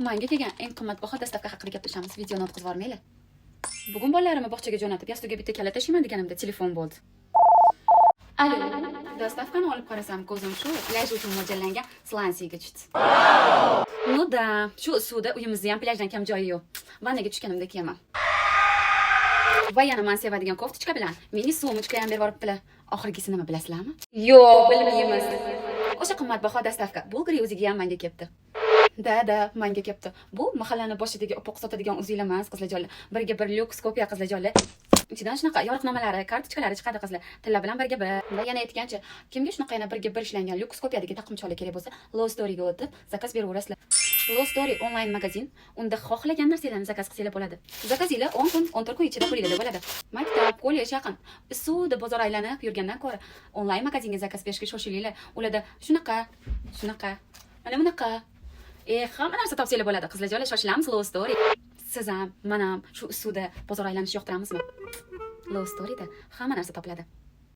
Menga kelgan eng qimmatbaho dastavka haqida gaplashamiz. Videoni o'tkazib yubormaylik. Bugun bolalarimni bog'chaga jo'natib, yastoga bitta kalit tashiyman deganimda telefon bo'ldi. Alo, dastavkani olib qarasam, ko'zim shu plyaj uchun mo'ljallangan slansiga tushdi. Ну да, shu suvda uyimizda ham plyajdan kam joyi yo'q. Vannaga tushganimda kiyaman. Va yana men sevadigan koftichka bilan mini sumочка ham berib yuboribdilar. Oxirgisi nima bilasizlarmi? Yo'q, bilmaymiz. O'sha qimmatbaho dastavka Bulgari o'ziga ham menga kelibdi. Da, menga kelibdi. Bu mahallani boshidagi opoq sotadigan o'zinglar emas, qizlarjonlar. Birga bir lyuks kopiya qizlarjonlar. Ichidan shunaqa yo'riqnomalari, kartochkalari chiqadi qizlar. Tilla bilan birga bir. Va yana aytgancha, kimga shunaqa yana birga bir ishlangan lyuks kopiyadagi taqimchoqlar kerak bo'lsa, Low Story'ga o'tib zakaz beraverasizlar. Low Story onlayn magazin. Unda xohlagan narsalarni zakaz qilsanglar bo'ladi. Zakazinglar 10 kun, 14 kun ichida qo'lingizda bo'ladi. Maktab, kollej yaqin. Suvda bozor aylanib yurgandan ko'ra onlayn magazinga zakaz berishga shoshilinglar. Ularda shunaqa, mana bunaqa hamma narsa topsanglar bo'ladi. Qizlarjonlar, shoshilamiz Low Story. Siz ham, men ham shu suvda bozor aylanishni yoqtiramizmi? Low Storyda hamma narsa topiladi.